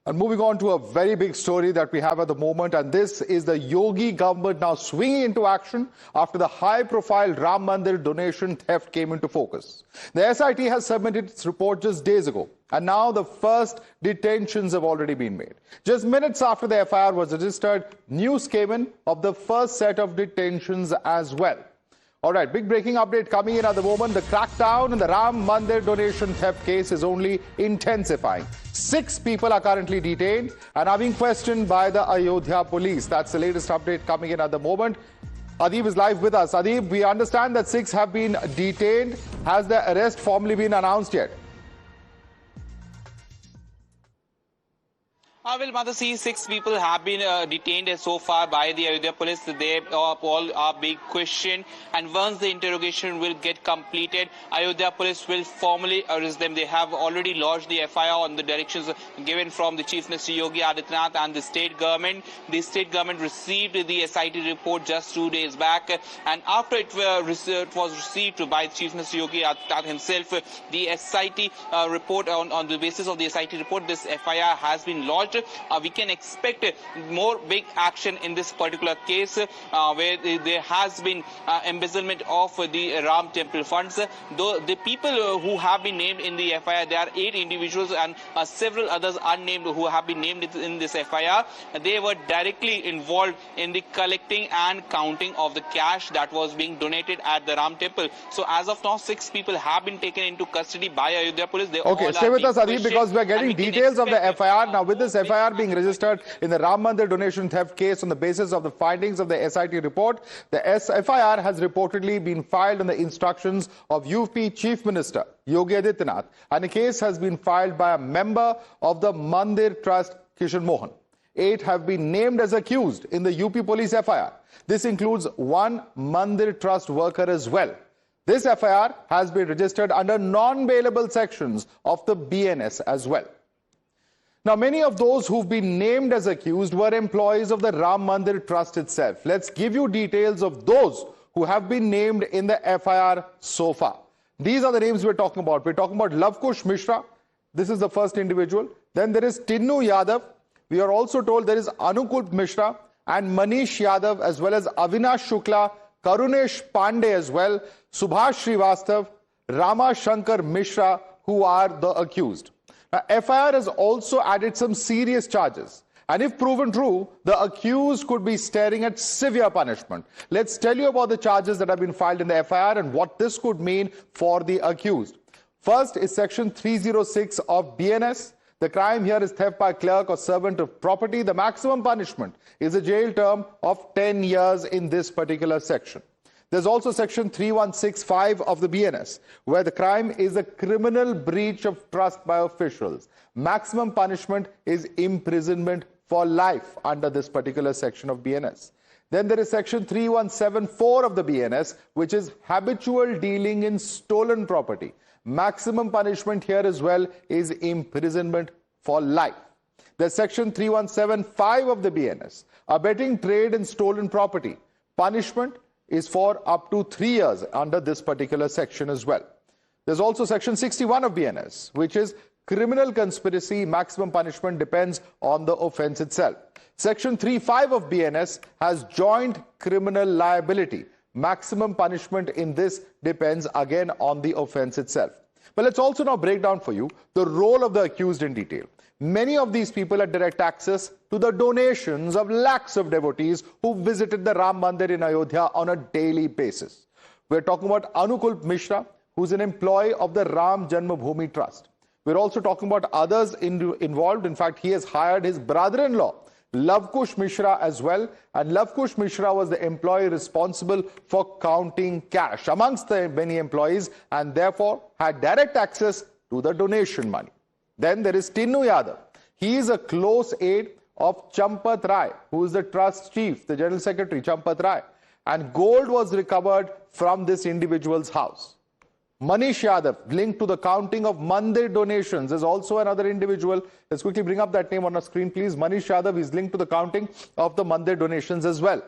And moving on to a very big story that we have at the moment, and this is the Yogi government now swinging into action after the high-profile Ram Mandir donation theft came into focus. The SIT has submitted its report just days ago, and now the first detentions have already been made. Just minutes after the FIR was registered, news came in of the first set of detentions as well. All right, big breaking update coming in at the moment. The crackdown in the Ram Mandir donation theft case is only intensifying. 6 people are currently detained and are being questioned by the Ayodhya police. That's the latest update coming in at the moment. Adib is live with us. Adib, we understand that 6 have been detained. Has the arrest formally been announced yet? Well, Mother, 6 people have been detained so far by the Ayodhya police. They all are being questioned, and once the interrogation will get completed, Ayodhya police will formally arrest them. They have already lodged the FIR on the directions given from the Chief Minister Yogi Adityanath and the state government. The state government received the SIT report just 2 days back, and after it was received by Chief Minister Yogi Adityanath himself, the SIT report, on the basis of the SIT report, this FIR has been lodged. We can expect more big action in this particular case where there has been embezzlement of the Ram temple funds. Though the people who have been named in the FIR, there are 8 individuals and several others unnamed who have been named in this FIR. They were directly involved in the collecting and counting of the cash that was being donated at the Ram temple. So as of now, 6 people have been taken into custody by Ayodhya police. Okay, stay with us, Adib, because we are getting details of the FIR. Now, with this FIR being registered in the Ram Mandir donation theft case on the basis of the findings of the SIT report, the FIR has reportedly been filed on the instructions of UP Chief Minister Yogi Adityanath, and the case has been filed by a member of the Mandir Trust, Kishan Mohan. 8 have been named as accused in the UP Police FIR. This includes 1 Mandir Trust worker as well. This FIR has been registered under non-bailable sections of the BNS as well. Now, many of those who've been named as accused were employees of the Ram Mandir Trust itself. Let's give you details of those who have been named in the FIR so far. These are the names we're talking about. We're talking about Lavkush Mishra. This is the first individual. Then there is Tinnu Yadav. We are also told there is Anukalp Mishra and Manish Yadav, as well as Avinash Shukla, Karunesh Pandey as well, Subhash Srivastav, Ramshankar Mishra, who are the accused. Now, FIR has also added some serious charges, and if proven true, the accused could be staring at severe punishment. Let's tell you about the charges that have been filed in the FIR and what this could mean for the accused. First is section 306 of BNS. The crime here is theft by clerk or servant of property. The maximum punishment is a jail term of 10 years in this particular section. There's also section 3165 of the BNS, where the crime is a criminal breach of trust by officials. Maximum punishment is imprisonment for life under this particular section of BNS. Then there is section 3174 of the BNS, which is habitual dealing in stolen property. Maximum punishment here as well is imprisonment for life. There's section 3175 of the BNS, abetting trade in stolen property. Punishment is for up to 3 years under this particular section as well. There's also section 61 of BNS, which is criminal conspiracy. Maximum punishment depends on the offense itself. Section 35 of BNS has joint criminal liability. Maximum punishment in this depends again on the offense itself. But let's also now break down for you the role of the accused in detail. Many of these people had direct access to the donations of lakhs of devotees who visited the Ram Mandir in Ayodhya on a daily basis. We're talking about Anukalp Mishra, who's an employee of the Ram Janmabhoomi Trust. We're also talking about others involved. In fact, he has hired his brother-in-law, Lavkush Mishra, as well. And Lavkush Mishra was the employee responsible for counting cash amongst the many employees, and therefore had direct access to the donation money. Then there is Tinnu Yadav. He is a close aide of Champat Rai, who is the trust chief, the general secretary, Champat Rai. And gold was recovered from this individual's house. Manish Yadav, linked to the counting of Mandir donations, is also another individual. Let's quickly bring up that name on our screen, please. Manish Yadav is linked to the counting of the Mandir donations as well.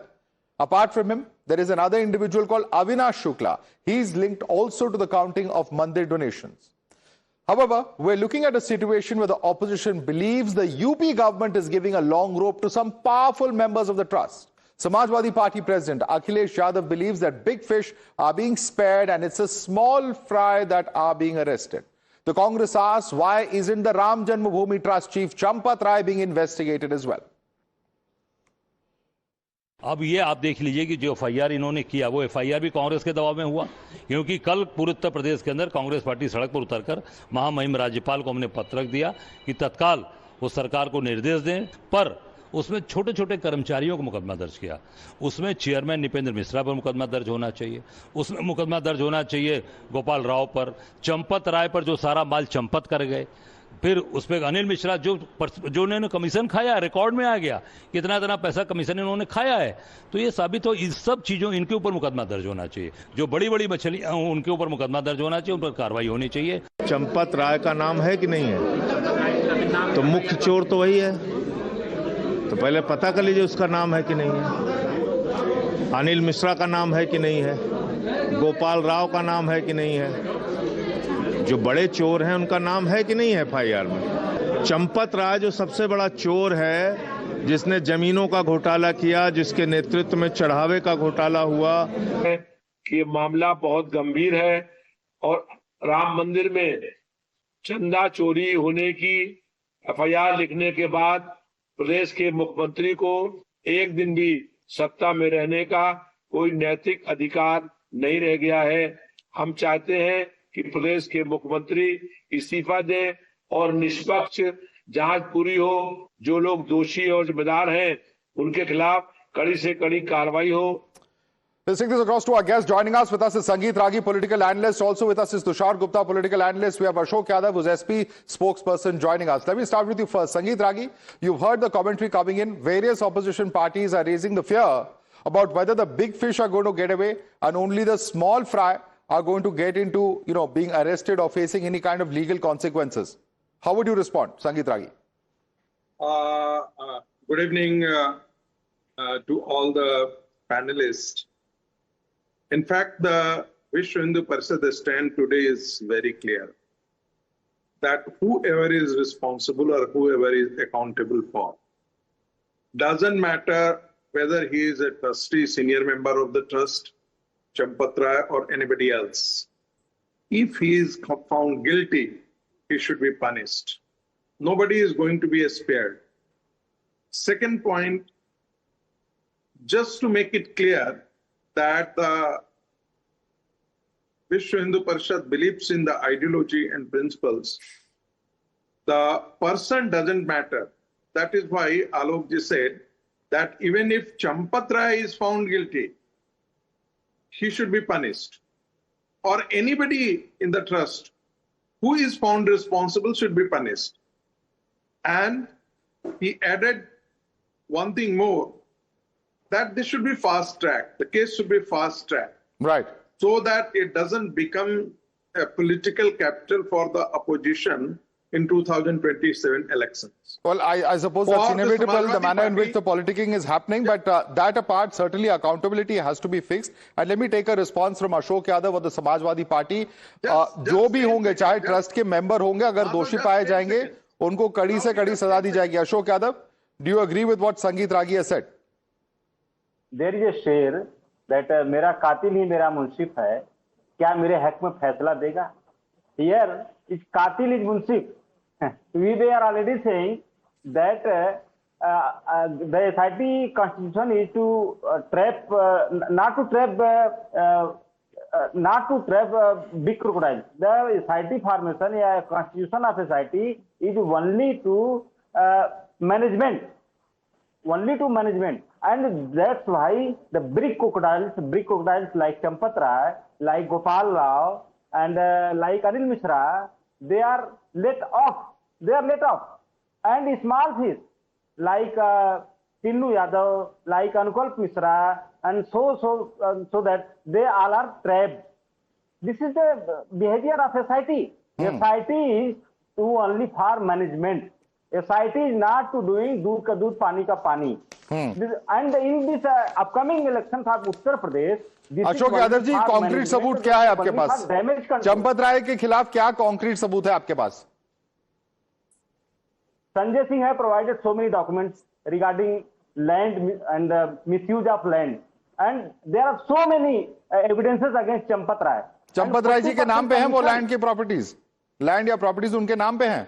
Apart from him, there is another individual called Avinash Shukla. He is linked also to the counting of Mandir donations. However, we're looking at a situation where the opposition believes the UP government is giving a long rope to some powerful members of the trust. Samajwadi Party President Akhilesh Yadav believes that big fish are being spared and it's a small fry that are being arrested. The Congress asks, why isn't the Ram Janmabhoomi Trust Chief Champat Rai being investigated as well? अब ये आप देख लीजिए कि जो FIR इन्होंने किया वो FIR भी कांग्रेस के दबाव में हुआ, क्योंकि कल पूरे उत्तर प्रदेश के अंदर कांग्रेस पार्टी सड़क पर उतरकर महामहिम राज्यपाल को हमने पत्र रख दिया कि तत्काल वो सरकार को निर्देश दें, पर उसमें छोटे छोटे कर्मचारियों को मुकदमा दर्ज किया। उसमें चेयरमैन निपेंद्र मिश्रा पर मुकदमा दर्ज होना चाहिए, उसमें मुकदमा दर्ज होना चाहिए गोपाल राव पर, चंपत राय पर जो सारा माल चंपत कर गए, फिर उस पर अनिल मिश्रा जो उन्होंने कमीशन खाया, रिकॉर्ड में आ गया कितना इतना पैसा कमीशन इन्होंने खाया है। तो ये साबित हो, इस सब चीजों इनके ऊपर मुकदमा दर्ज होना चाहिए। जो बड़ी बड़ी मछलियां उनके ऊपर मुकदमा दर्ज होना चाहिए, उन पर कार्रवाई होनी चाहिए। चंपत राय का नाम है कि नहीं है? तो मुख्य चोर तो वही है, तो पहले पता कर लीजिए उसका नाम है कि नहीं है। अनिल मिश्रा का नाम है कि नहीं है, गोपाल राव का नाम है कि नहीं है, जो बड़े चोर हैं उनका नाम है कि नहीं है FIR में। चंपत राय जो सबसे बड़ा चोर है, जिसने जमीनों का घोटाला किया, जिसके नेतृत्व में चढ़ावे का घोटाला हुआ, कि ये मामला बहुत गंभीर है और राम मंदिर में चंदा चोरी होने की FIR लिखने के बाद प्रदेश के मुख्यमंत्री को एक दिन भी सत्ता में रहने का कोई नैतिक अधिकार नहीं रह गया है। हम चाहते हैं कि प्रदेश के मुख्यमंत्री इस्तीफा दें और निष्पक्ष जांच पूरी हो, जो लोग दोषी और जिम्मेदार हैं उनके खिलाफ कड़ी से कड़ी कार्रवाई हो। Let's take this across to our guest. Joining us with us is Sangeet Ragi, political analyst. Also with us is Tushar Gupta, political analyst. We have Ashok Yadav, who's SP spokesperson, joining us. Let me start with you first. Sangeet Ragi, you've heard the commentary coming in. Various opposition parties are raising the fear about whether the big fish are going to get away and only the small fry are going to get into, being arrested or facing any kind of legal consequences. How would you respond, Sangeet Ragi? Good evening to all the panelists. In fact, the Vishwa Hindu Parishad stand today is very clear that whoever is responsible or whoever is accountable for, doesn't matter whether he is a trustee, senior member of the trust, Champat Rai or anybody else, if he is found guilty, he should be punished. Nobody is going to be spared. Second point, just to make it clear that the Vishwa Hindu Parishad believes in the ideology and principles, the person doesn't matter. That is why Alok ji said that even if Champat Rai is found guilty, he should be punished. Or anybody in the trust who is found responsible should be punished. And he added one thing more, that this should be fast tracked. The case should be fast tracked. Right. So that it doesn't become a political capital for the opposition in 2027 elections. Well, I suppose that's inevitable, the manner in which the politicking is happening, but that apart, certainly accountability has to be fixed. And let me take a response from Ashok Yadav of the Samajwadi Party. जो भी होंगे, चाहे trust के member होंगे, अगर दोषी पाए जाएंगे, उनको कड़ी से कड़ी सजा दी जाएगी. Ashok Yadav, do you agree with what Sangeet Ragi has said? There is a शेर that मेरा कातिल ही मेरा मुंसिफ है, क्या मेरे हक में फैसला देगा? Here, is कातिल is Munsif. We are already saying that the SIT constitution is to not to trap big crocodiles. The SIT formation, constitution of SIT is only to management, and that's why the big crocodiles like Champat Rai, like Gopal Rao, and like Anil Mishra, they are let off. And small fish like Tinnu Yadav, like Anukalp Mishra, and so that they all are trapped. This is the behavior of SIT. SIT is to only for management. SIT is not to doing दूध का दूध पानी का पानी. And in this upcoming elections of Uttar Pradesh, Ashok Yadav ji, concrete सबूत क्या है आपके पास? चंपत राय के खिलाफ क्या कॉन्क्रीट सबूत है आपके पास? Sanjay Singh has provided so many documents regarding land and misuse of land, and there are so many evidences against Champat Rai. Champat Rai ji के नाम पे हैं वो लैंड की प्रॉपर्टीज, लैंड या प्रॉपर्टीज उनके नाम पे हैं?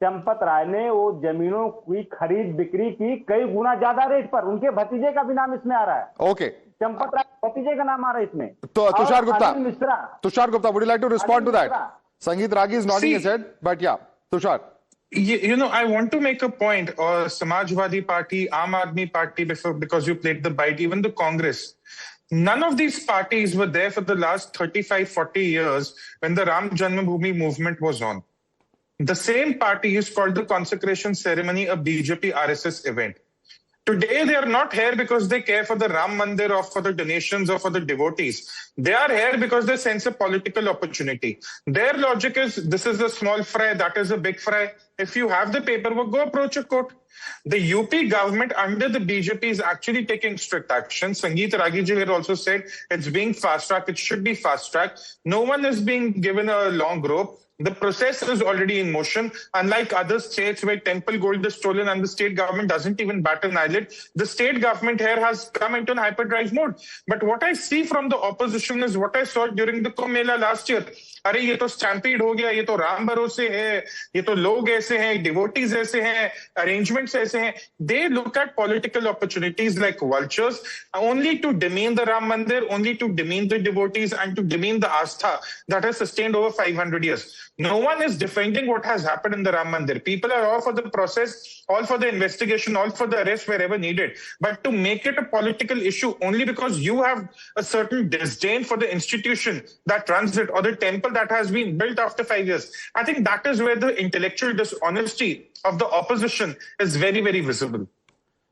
चंपत राय ने वो जमीनों की खरीद बिक्री की कई गुना ज्यादा रेट पर. उनके भतीजे का भी नाम इसमें आ रहा है. ओके, चंपत राय भतीजे का नाम आ रहा है इसमें. तो Tushar Gupta, Mishra, Tushar Gupta, would you like to respond to that? Sangeet Ragi is nodding his head, but yeah, Tushar. I want to make a point. Samajwadi Party, Aam Aadmi Party, because you played the bite, even the Congress. None of these parties were there for the last 35, 40 years when the Ram Janmabhoomi movement was on. The same party is called the consecration ceremony, a BJP RSS event. Today, they are not here because they care for the Ram Mandir or for the donations or for the devotees. They are here because they sense a political opportunity. Their logic is, this is a small fry, that is a big fry. If you have the paperwork, go approach a court. The UP government under the BJP is actually taking strict action. Sangeet Ragi ji had also said it's being fast-tracked. It should be fast-tracked. No one is being given a long rope. The process is already in motion. Unlike other states where temple gold is stolen and the state government doesn't even bat an eyelid, the state government here has come into an hyperdrive mode. But what I see from the opposition is what I saw during the Kumbh Mela last year. अरे ये तो stampede हो गया, ये तो राम भरोसे है, ये तो लोग ऐसे हैं, डिवोटीज ऐसे हैं, अरेंजमेंट्स ऐसे हैं. They look at political opportunities like vultures only to demean the Ram Mandir, only to demean the devotees and to demean the astha that has sustained over 500 years. No one is defending what has happened in the Ram Mandir. People are all for the process, all for the investigation, all for the arrest wherever needed. But to make it a political issue only because you have a certain disdain for the institution that runs it or the temple that has been built after 5 years, I think that is where the intellectual dishonesty of the opposition is very, very visible.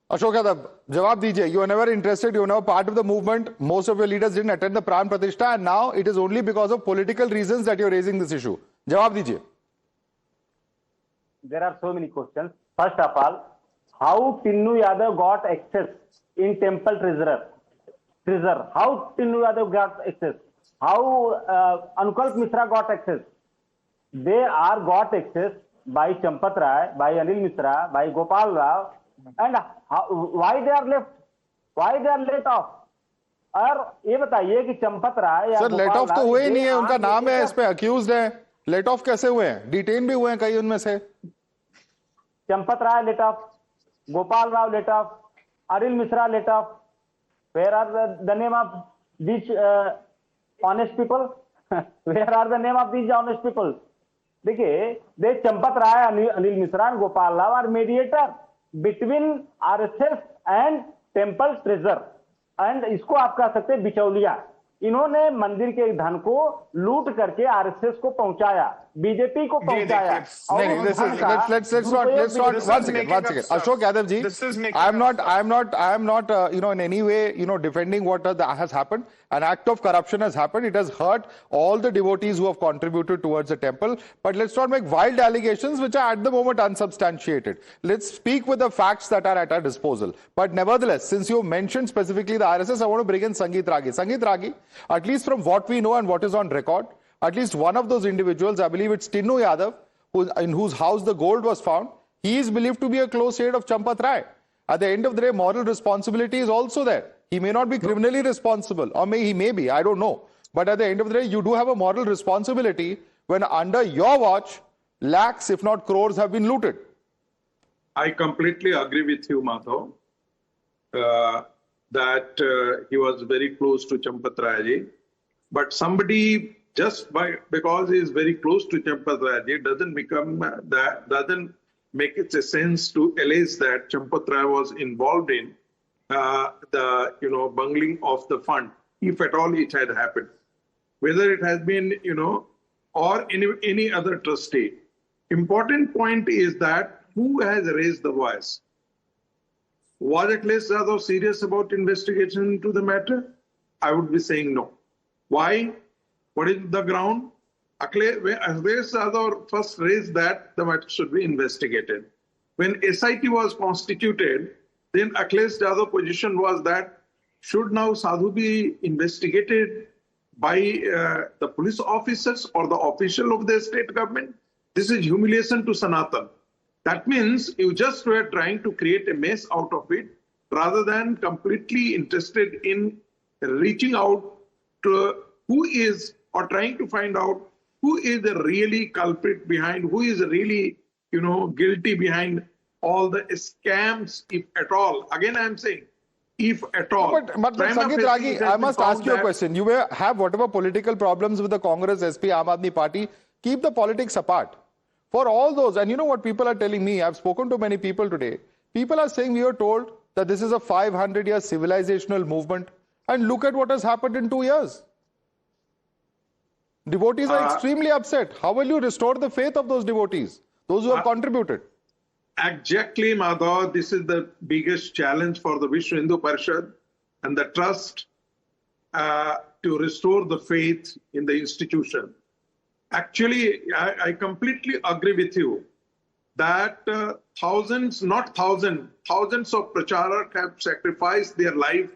Ashok Yadav, jawab dijiye. You were never interested, you were never part of the movement. Most of your leaders didn't attend the Pran Pratishtha, and now it is only because of political reasons that you're raising this issue. Jawab dijiye. There are so many questions. First of all, how Tinnu Yadav got access in temple treasure? How Tinnu Yadav got access? How Anukalp Mishra got access? They are got access by Champat Rai, by Anil Mishra, by Gopal Rao, and why they are left? Why they are let off? और ये बताइए कि चंपत राय या sir late of तो हुए ही नहीं है, उनका नाम है इस पे, अक्यूज्ड है. लेट ऑफ कैसे हुए हैं? डिटेन भी हुए हैं कई उनमें से. Champat Rai let off, Gopal Rao let off, Anil Mishra let off. Where are the name of this honest people? Where are the name of this honest people? देखिए, they Champat Rai, Anil Mishra and Gopal Rao are mediator between RSS and temple treasure, and इसको आप कह सकते हैं बिचौलिया. इन्होंने मंदिर के धन को लूट करके आरएसएस को पहुंचाया, बीजेपी को पहुंचाया. Let's not once again. Ashok Yadav ji, I am not in any way defending what has happened. An act of corruption has happened. It has hurt all the devotees who have contributed towards the temple. But let's not make wild allegations which are at the moment unsubstantiated. Let's speak with the facts that are at our disposal. But nevertheless, since you mentioned specifically the RSS, I want to bring in Sangeet Ragi. Sangeet Ragi, at least from what we know and what is on record, at least one of those individuals, I believe it's Tinnu Yadav, in whose house the gold was found, he is believed to be a close aide of Champat Rai. At the end of the day, moral responsibility is also there. He may not be criminally responsible, or he may be, I don't know. But at the end of the day, you do have a moral responsibility when under your watch, lakhs, if not crores, have been looted. I completely agree with you, Madhav, that he was very close to Champat Rai. But somebody, because he is very close to Champat Rai, doesn't make it a sense to allege that Champat Rai was involved in the bungling of the fund, if at all it had happened. Whether it has been, or any other trustee. Important point is that who has raised the voice? Was Akhilesh Yadav serious about investigation into the matter? I would be saying no. Why? What is the ground? Akhilesh Yadav first raised that the matter should be investigated. When SIT was constituted, then Akhilesh Yadav's position was that should now Sadhu be investigated by the police officers or the official of the state government? This is humiliation to Sanatan. That means you just were trying to create a mess out of it rather than completely interested in reaching out to who is or trying to find out who is the really culprit behind, who is really, guilty behind all the scams, if at all. Again, I'm saying, if at all. But Sangeet Ragi, I must ask you a question. You may have whatever political problems with the Congress, SP, Aam Aadmi Party. Keep the politics apart. For all those, and you know what people are telling me, I've spoken to many people today. People are saying we were told that this is a 500-year civilizational movement. And look at what has happened in 2 years. Devotees are extremely upset. How will you restore the faith of those devotees, those who have contributed? Exactly, Madhav. This is the biggest challenge for the Vishwa Hindu Parishad and the trust to restore the faith in the institution. Actually, I completely agree with you that thousands of pracharak have sacrificed their life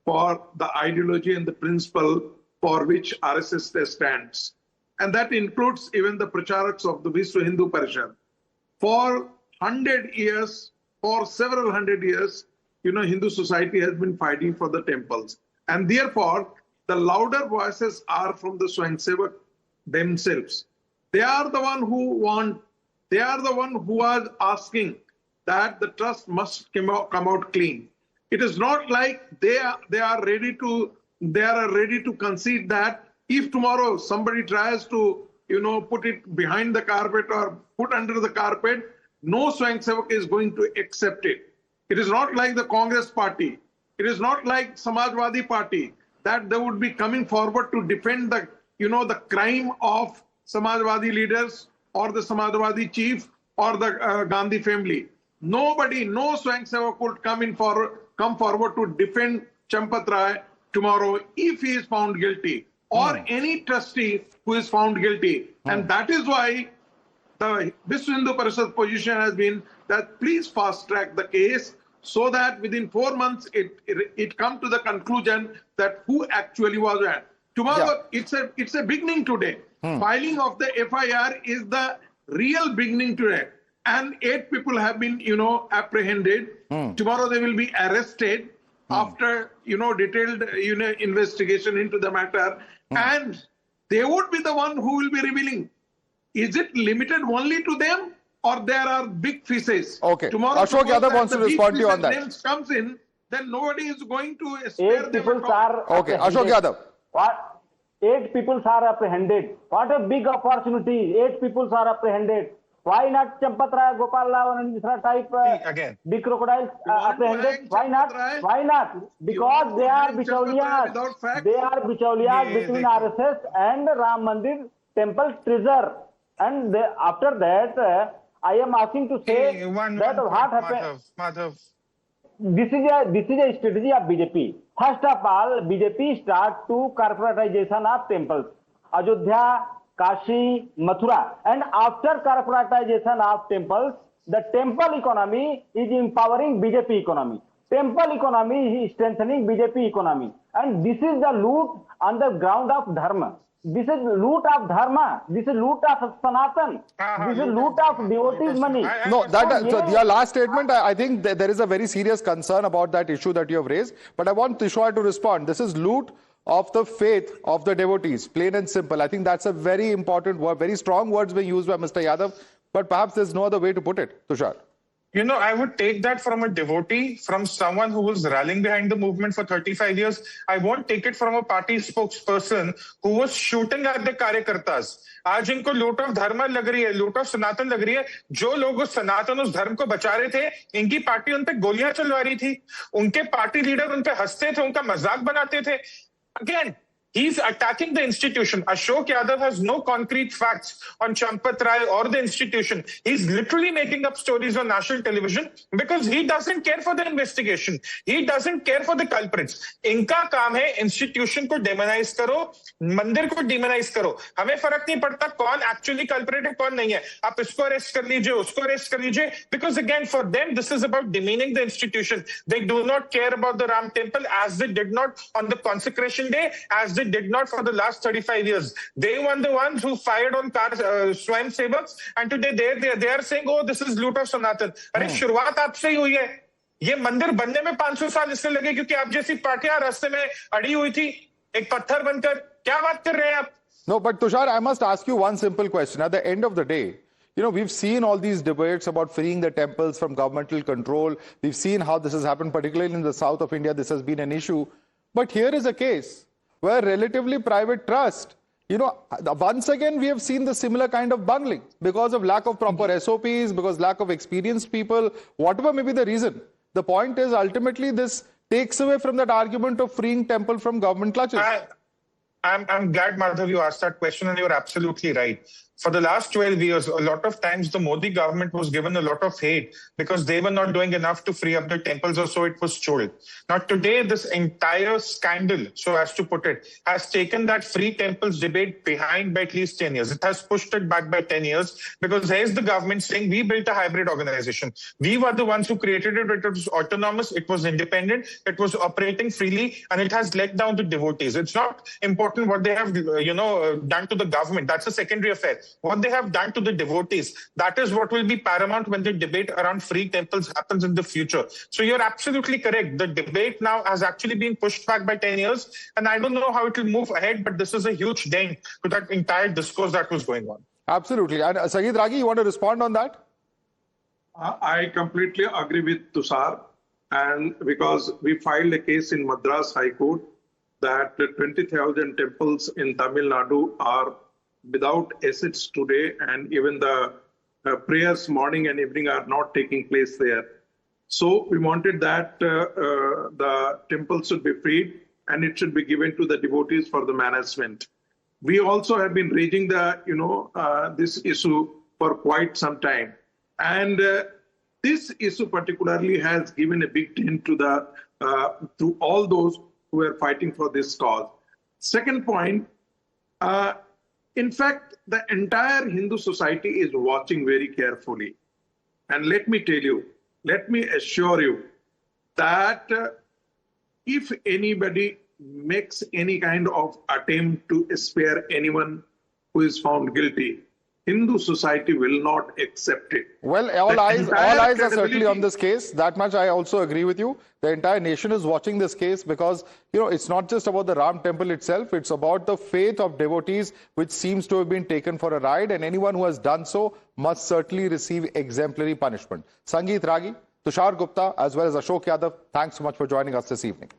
for the ideology and the principle for which RSS stands. And that includes even the pracharaks of the Vishwa Hindu Parishad. For 100 years, for several hundred years, Hindu society has been fighting for the temples. And therefore, the louder voices are from the Swayamsevak themselves. They are the one who want, they are the one who are asking that the trust must come out clean. It is not like they are ready to concede that if tomorrow somebody tries to put it behind the carpet or put under the carpet, no Swayamsevak is going to accept it. It is not like the Congress party. It is not like Samajwadi party that they would be coming forward to defend the the crime of Samajwadi leaders or the Samajwadi chief or the Gandhi family. Nobody, no Swayamsevak would come forward to defend Champat Rai tomorrow if he is found guilty or any trustee who is found guilty. And that is why the Vishwa Hindu Parishad position has been that please fast track the case so that within 4 months it come to the conclusion that who actually was at. Tomorrow, it's a beginning today. Filing of the FIR is the real beginning today. And 8 people have been, apprehended. Tomorrow they will be arrested after, detailed, investigation into the matter. And they would be the one who will be revealing. Is it limited only to them or there are big fishes? Okay. Tomorrow, Ashok Yadav wants to respond to you on that. Names comes in, then nobody is going to spare 8 them. people are Okay, Ashok Yadav. What? 8 people are apprehended. What a big opportunity. 8 people are apprehended. Why not Champat Rai, Gopal Rao and Mishra type again big crocodiles apprehended? Why not? Why not? Because they are Bichauliyas. They are Bichauliyas between RSS and Ram Mandir temple treasure. And after that, I am asking to say that what happened. Madhav. This is a strategy of BJP. First of all, BJP start to corporatization of temples. Ayodhya, Kashi, Mathura. And after corporatization of temples, the temple economy is empowering BJP economy. Temple economy is strengthening BJP economy. And this is the loot on the ground of dharma. This is loot of dharma. This is loot of Sanatan. This is loot of devotees' money. No, so your last statement, I think there is a very serious concern about that issue that you have raised. But I want Tishwar to respond. This is loot of the faith of the devotees, plain and simple. I think that's a very important word, very strong words being used by Mr. Yadav. But perhaps there's no other way to put it. Tushar. I would take that from a devotee, from someone who was rallying behind the movement for 35 years. I won't take it from a party spokesperson who was shooting at the कार्यकर्तास. आज इनको लूट of धर्म लग रही है, लूट of सनातन लग रही है. जो लोग उस सनातन उस धर्म को बचा रहे थे, इनकी पार्टी उन पे गोलियां चलवा रही थी. उनके पार्टी लीडर उन पे हंसते थे, उनका मजाक बनाते थे. Again, He's attacking the institution. Ashok Yadav has no concrete facts on Champat Rai or the institution. He's literally making up stories on national television because he doesn't care for the investigation. He doesn't care for the culprits. इनका काम है institution को demonize करो, मंदिर को demonize करो. हमें फर्क नहीं पड़ता कौन actually culprit है, कौन नहीं है. आप इसको arrest कर लीजिए, उसको arrest कर लीजिए. Because again, for them, this is about demeaning the institution. They do not care about the Ram temple as they did not on the consecration day, as they did not for the last 35 years. They were the ones who fired on swung sevaks, and today they are saying, oh, this is loot of Sanatan. अरे शुरुआत आपसे ही हुई है. ये मंदिर बनने में 500 साल इसलिए लगे क्योंकि आप जैसी पार्टियां रास्ते में अड़ी हुई थी एक पत्थर बनकर. क्या बात कर रहे हैं आप? No, but Tushar, I must ask you one simple question. At the end of the day, you know, we've seen all these debates about freeing the temples from governmental control. We've seen how this has happened, particularly in the south of India. This has been an issue. But here is a case where relatively private trust, you know, once again, we have seen the similar kind of bungling because of lack of proper SOPs, because lack of experienced people, whatever may be the reason. The point is, ultimately, this takes away from that argument of freeing temple from government clutches. I'm glad, Madhav, you asked that question, and you're absolutely right. For the last 12 years, a lot of times the Modi government was given a lot of hate because they were not doing enough to free up the temples, or so it was told. Now today, this entire scandal, so as to put it, has taken that free temples debate behind by at least 10 years. It has pushed it back by 10 years because here's the government saying, we built a hybrid organization. We were the ones who created it. It was autonomous, it was independent, it was operating freely, and it has let down the devotees. It's not important what they have, done to the government. That's a secondary affair. What they have done to the devotees, that is what will be paramount when the debate around free temples happens in the future. So you're absolutely correct. The debate now has actually been pushed back by 10 years, and I don't know how it will move ahead, but this is a huge dent to that entire discourse that was going on. Absolutely. And Sagit Ragi, you want to respond on that? I completely agree with Tushar, and because we filed a case in Madras High Court that 20,000 temples in Tamil Nadu are without assets today, and even the prayers morning and evening are not taking place there. So we wanted that the temple should be freed and it should be given to the devotees for the management. We also have been raising the this issue for quite some time, and this issue particularly has given a big dent to the to all those who are fighting for this cause. Second point. In fact, the entire Hindu society is watching very carefully. And let me tell you, let me assure you that if anybody makes any kind of attempt to spare anyone who is found guilty, Hindu society will not accept it. Well, all eyes are certainly on this case. That much I also agree with you. The entire nation is watching this case because, it's not just about the Ram temple itself. It's about the faith of devotees, which seems to have been taken for a ride. And anyone who has done so must certainly receive exemplary punishment. Sangeet Ragi, Tushar Gupta, as well as Ashok Yadav, thanks so much for joining us this evening.